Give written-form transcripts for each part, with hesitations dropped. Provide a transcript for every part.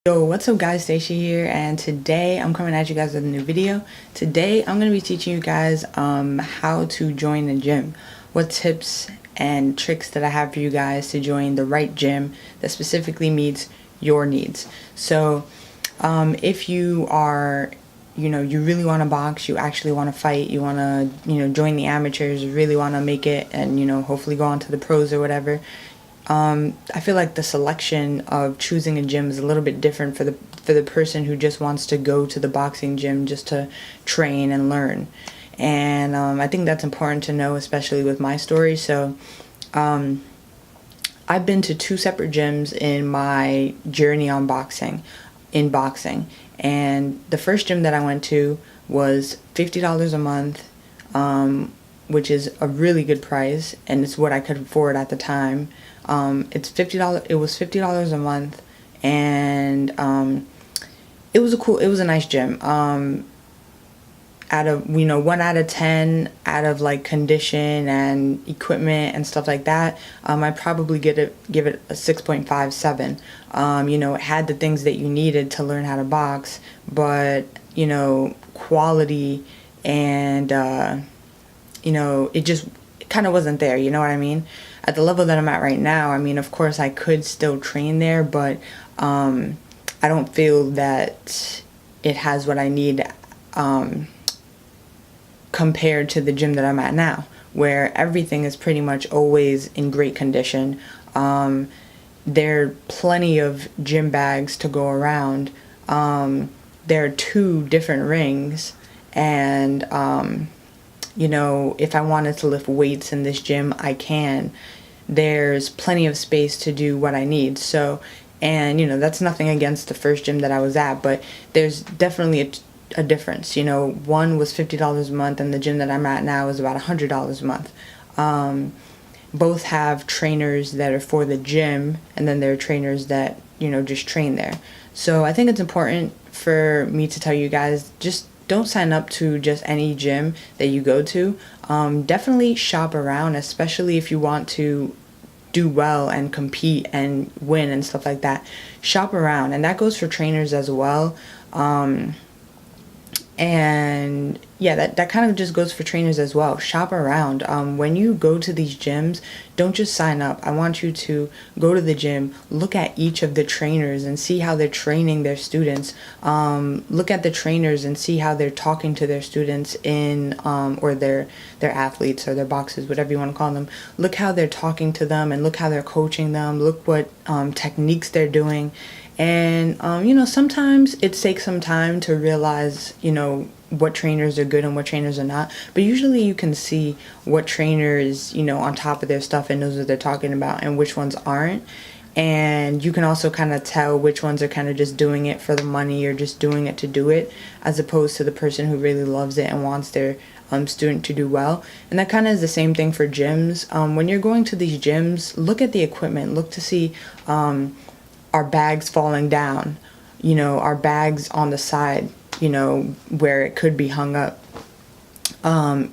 Yo, what's up guys, Stacia here, and today I'm coming at you guys with a new video. Today I'm going to be teaching you guys how to join a gym. What tips and tricks that I have for you guys to join the right gym that specifically meets your needs. So if you are, you really want to box, you actually want to fight, you want to, join the amateurs, you really want to make it and, hopefully go on to the pros or whatever. I feel like the selection of choosing a gym is a little bit different for the person who just wants to go to the boxing gym just to train and learn. And I think that's important to know, especially with my story. So I've been to two separate gyms in my journey on boxing, and the first gym that I went to was $50 a month, which is a really good price, and it's what I could afford at the time. It's $50. It was $50 a month, and it was a nice gym. Out of 1 out of 10 out of like condition and equipment and stuff like that, I'd probably give it a 6.57. It had the things that you needed to learn how to box, but quality and it just kind of wasn't there, you know what I mean? At the level that I'm at right now, I mean, of course I could still train there, but I don't feel that it has what I need compared to the gym that I'm at now, where everything is pretty much always in great condition. There are plenty of gym bags to go around. There are 2 different rings, and if I wanted to lift weights in this gym, I can. There's plenty of space to do what I need. So, and that's nothing against the first gym that I was at, but there's definitely a difference. One was $50 a month, and the gym that I'm at now is about $100 a month. Both have trainers that are for the gym, and then there are trainers that just train there. So I think it's important for me to tell you guys, just don't sign up to just any gym that you go to. Definitely shop around, especially if you want to do well and compete and win and stuff like that. Shop around, and that goes for trainers as well. And yeah, that kind of just goes for trainers as well. Shop around. When you go to these gyms, don't just sign up. I want you to go to the gym, look at each of the trainers and see how they're training their students. Look at the trainers and see how they're talking to their students or their athletes or their boxers, whatever you want to call them. Look how they're talking to them and look how they're coaching them. Look what techniques they're doing. And, sometimes it takes some time to realize, what trainers are good and what trainers are not. But usually you can see what trainers, on top of their stuff and knows what they're talking about and which ones aren't. And you can also kind of tell which ones are kind of just doing it for the money or just doing it to do it, as opposed to the person who really loves it and wants their student to do well. And that kind of is the same thing for gyms. When you're going to these gyms, look at the equipment. Look to see our bags falling down, our bags on the side, where it could be hung up.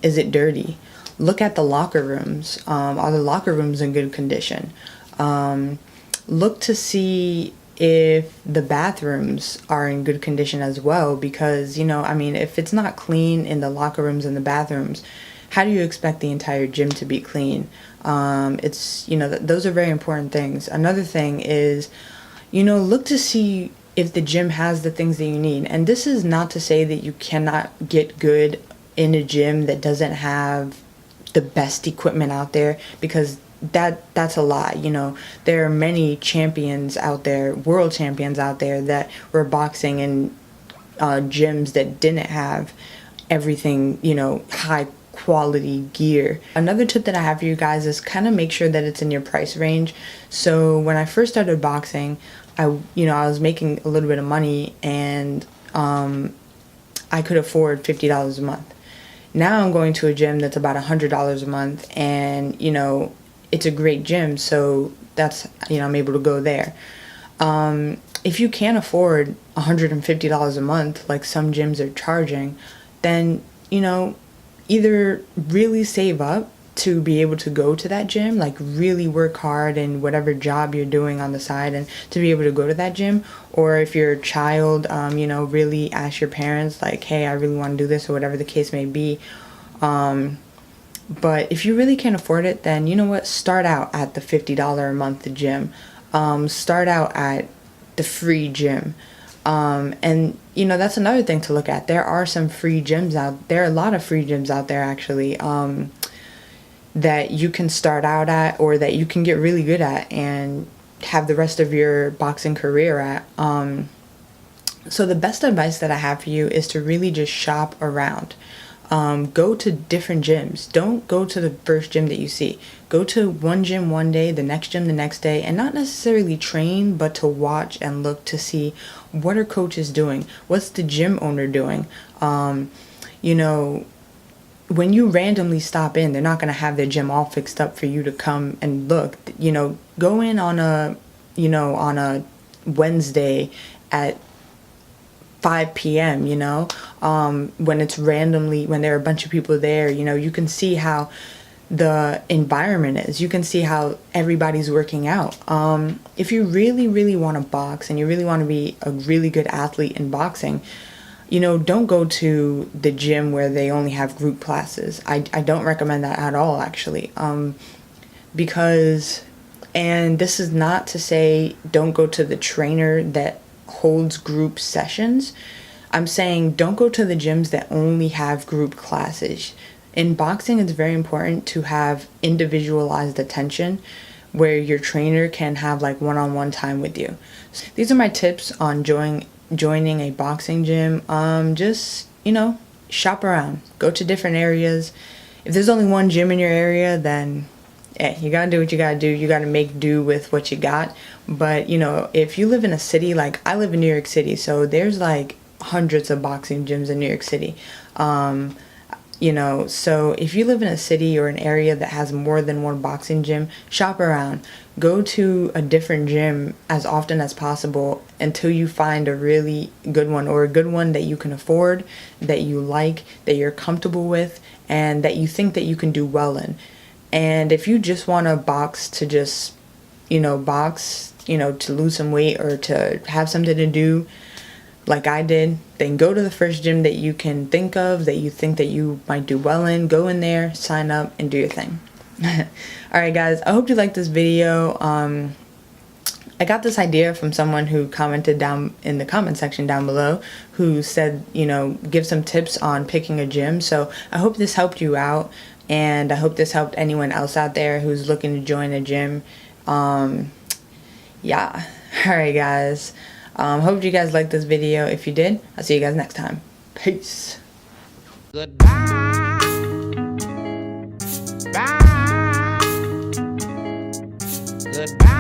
Is it dirty? Look at the locker rooms. Are the locker rooms in good condition? Look to see if the bathrooms are in good condition as well, because, if it's not clean in the locker rooms and the bathrooms, how do you expect the entire gym to be clean? Those are very important things. Another thing is, look to see if the gym has the things that you need. And this is not to say that you cannot get good in a gym that doesn't have the best equipment out there, because that's a lie. There are many champions out there, world champions out there, that were boxing in gyms that didn't have everything, high quality gear. Another tip that I have for you guys is kind of make sure that it's in your price range. So when I first started boxing, I was making a little bit of money, and I could afford $50 a month. Now I'm going to a gym that's about $100 a month, and it's a great gym, so that's I'm able to go there. If you can't afford $150 a month like some gyms are charging, then either really save up to be able to go to that gym, like really work hard in whatever job you're doing on the side and to be able to go to that gym. Or if you're a child, you know, really ask your parents like, hey, I really want to do this, or whatever the case may be. But if you really can't afford it, then you know what, start out at the $50 a month gym. Start out at the free gym. And you know, that's another thing to look at. There are some free gyms out there. Are a lot of free gyms out there actually, that you can start out at, or that you can get really good at and have the rest of your boxing career at. So the best advice that I have for you is to really just shop around. Go to different gyms. Don't go to the first gym that you see. Go to one gym one day, the next gym the next day, and not necessarily train, but to watch and look to see what are coaches doing, what's the gym owner doing. You know, when you randomly stop in, they're not going to have their gym all fixed up for you to come and look. You know, go in on a Wednesday at 5 p.m., you know, when it's randomly, when there are a bunch of people there, you know, you can see how the environment is. You can see how everybody's working out. If you really, really want to box and you really want to be a really good athlete in boxing, you know, don't go to the gym where they only have group classes. I don't recommend that at all, actually. Because, and this is not to say don't go to the trainer that holds group sessions. I'm saying don't go to the gyms that only have group classes. In boxing, it's very important to have individualized attention where your trainer can have like one-on-one time with you. So these are my tips on joining a boxing gym. Just, you know, shop around, go to different areas. If there's only one gym in your area, then you gotta do what you gotta do. You gotta make do with what you got. But, you know, if you live in a city, like I live in New York City, so there's like hundreds of boxing gyms in New York City. You know, so if you live in a city or an area that has more than one boxing gym, shop around. Go to a different gym as often as possible until you find a really good one, or a good one that you can afford, that you like, that you're comfortable with, and that you think that you can do well in. And if you just want to box to just, you know, box, you know, to lose some weight or to have something to do like I did, then go to the first gym that you can think of, that you think that you might do well in. Go in there, sign up, and do your thing. Alright guys, I hope you liked this video. I got this idea from someone who commented down in the comment section down below, who said, you know, give some tips on picking a gym. So I hope this helped you out, and I hope this helped anyone else out there who's looking to join a gym. Yeah. Alright guys. Hope you guys liked this video. If you did, I'll see you guys next time. Peace. Goodbye. Bye. Goodbye.